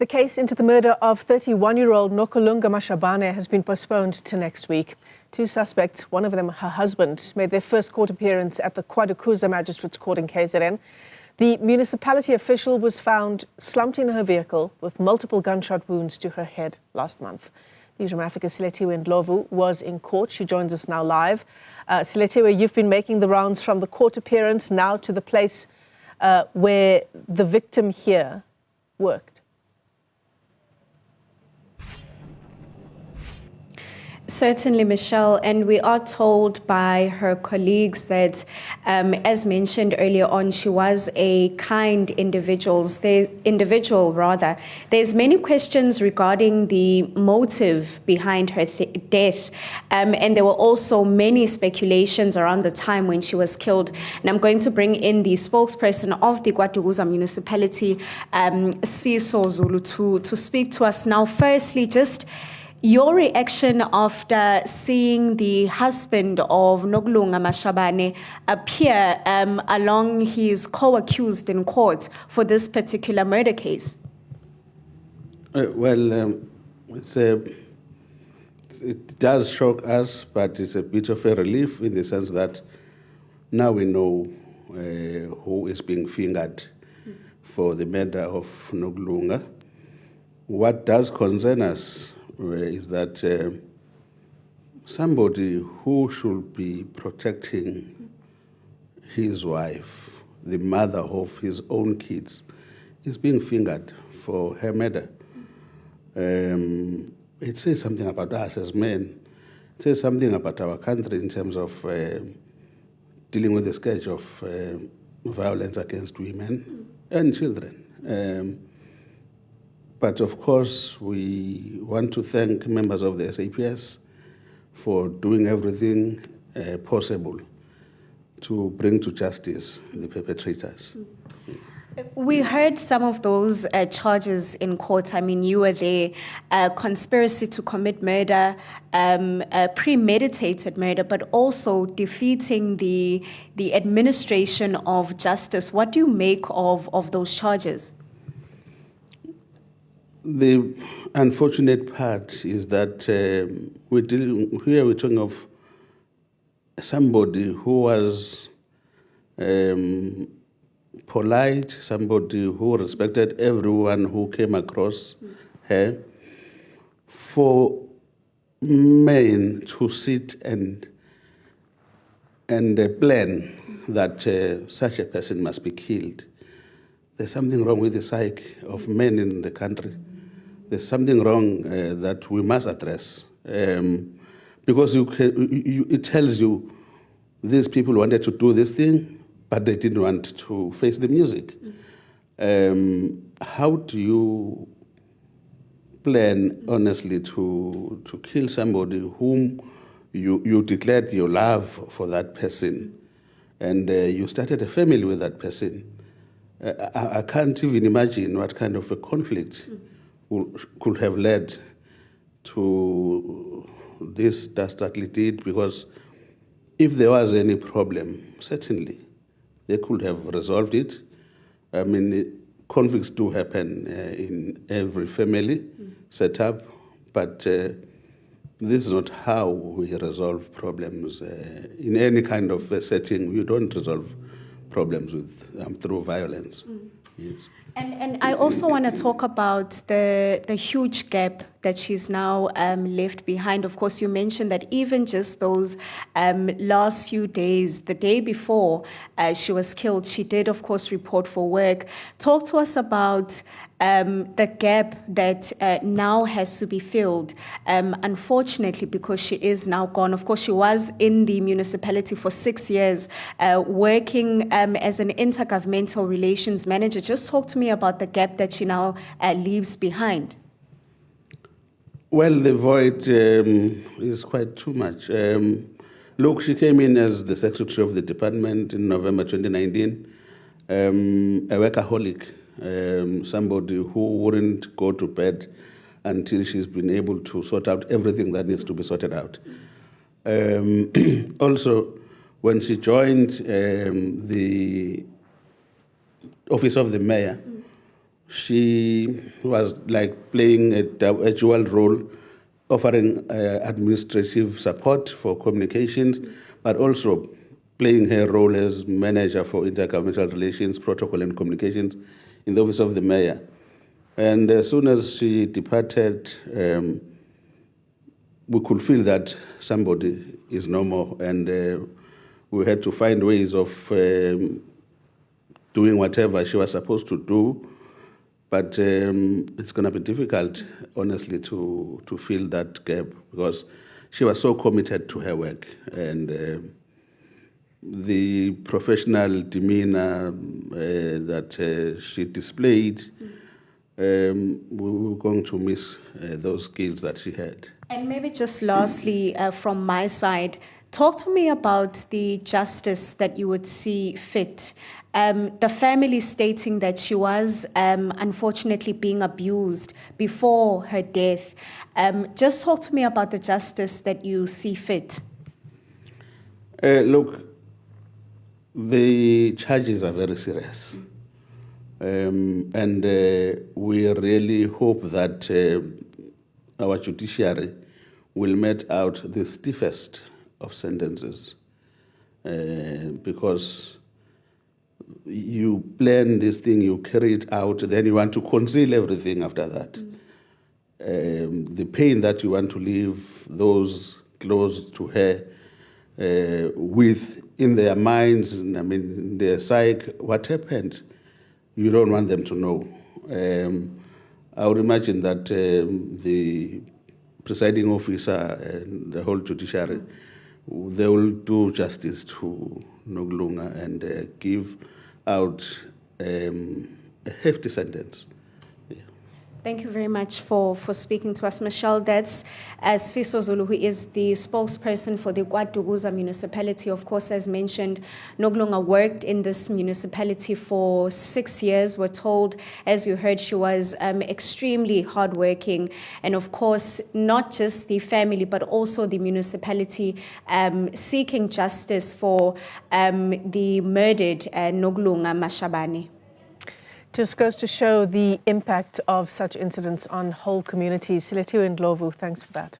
The case into the murder of 31-year-old Nokulunga Mashabane has been postponed to next week. Two suspects, one of them her husband, made their first court appearance at the KwaDukuza Magistrates Court in KZN. The municipality official was found slumped in her vehicle with multiple gunshot wounds to her head last month. Newzroom Afrika's Silethiwe Ndlovu was in court. She joins us now live. Silethiwe, you've been making the rounds from the court appearance now to the place where the victim here worked. Certainly, Michelle, and we are told by her colleagues that, as mentioned earlier on, she was a kind individual. There's many questions regarding the motive behind her death, and there were also many speculations around the time when she was killed. And I'm going to bring in the spokesperson of the KwaDukuza Municipality, Sfiso Zulu, to speak to us now. Firstly, just your reaction after seeing the husband of Nokulunga Mashabane appear along his co-accused in court for this particular murder case? It does shock us, but it's a bit of a relief in the sense that now we know who is being fingered for the murder of Nokulunga. What does concern us is that somebody who should be protecting his wife, the mother of his own kids, is being fingered for her murder. It says something about us as men. It says something about our country in terms of dealing with the scourge of violence against women and children. But of course, we want to thank members of the SAPS for doing everything possible to bring to justice the perpetrators. We heard some of those charges in court. I mean, you were there, conspiracy to commit murder, premeditated murder, but also defeating the administration of justice. What do you make of those charges? The unfortunate part is that we're talking of somebody who was polite, somebody who respected everyone who came across her. For men to sit and plan that such a person must be killed, there's something wrong with the psyche of men in the country. There's something wrong that we must address because it tells you these people wanted to do this thing, but they didn't want to face the music. How do you plan, honestly, to kill somebody whom you declared your love for that person and you started a family with that person? I can't even imagine what kind of a conflict could have led to this dastardly deed, because if there was any problem, certainly they could have resolved it. I mean, conflicts do happen in every family setup, but this is not how we resolve problems. In any kind of setting, you don't resolve problems through violence. Yes. And I also want to talk about the huge gap that she's now left behind. Of course, you mentioned that even just those last few days, the day before she was killed, she did, of course, report for work. Talk to us about the gap that now has to be filled, unfortunately, because she is now gone. Of course, she was in the municipality for 6 years, working as an intergovernmental relations manager. Just talk to me about the gap that she now leaves behind. Well, the void is quite too much. Look, she came in as the secretary of the department in November 2019, a workaholic, somebody who wouldn't go to bed until she's been able to sort out everything that needs to be sorted out. Also, when she joined the office of the mayor, she was like playing a dual role, offering administrative support for communications, but also playing her role as manager for intergovernmental relations, protocol and communications in the office of the mayor. And as soon as she departed, we could feel that somebody is no more, and we had to find ways of doing whatever she was supposed to do. But it's going to be difficult, honestly, to fill that gap, because she was so committed to her work, and the professional demeanor that she displayed, we were going to miss those skills that she had. And maybe just lastly, from my side, talk to me about the justice that you would see fit. The family stating that she was unfortunately being abused before her death. Just talk to me about the justice that you see fit. Look, the charges are very serious. And we really hope that our judiciary will mete out the stiffest of sentences, because you plan this thing, you carry it out, then you want to conceal everything after that. The pain that you want to leave those close to her with in their minds, I mean, their psyche, what happened, you don't want them to know. I would imagine that the presiding officer and the whole judiciary, they will do justice to Nokulunga and give out a hefty sentence. Thank you very much for speaking to us, Michelle. That's Sfiso Zulu, who is the spokesperson for the KwaDukuza municipality. Of course, as mentioned, Nokulunga worked in this municipality for 6 years. We're told, as you heard, she was extremely hardworking. And of course, not just the family, but also the municipality seeking justice for the murdered Nokulunga Mashabane. Just goes to show the impact of such incidents on whole communities. Silethiwe Ndlovu, thanks for that.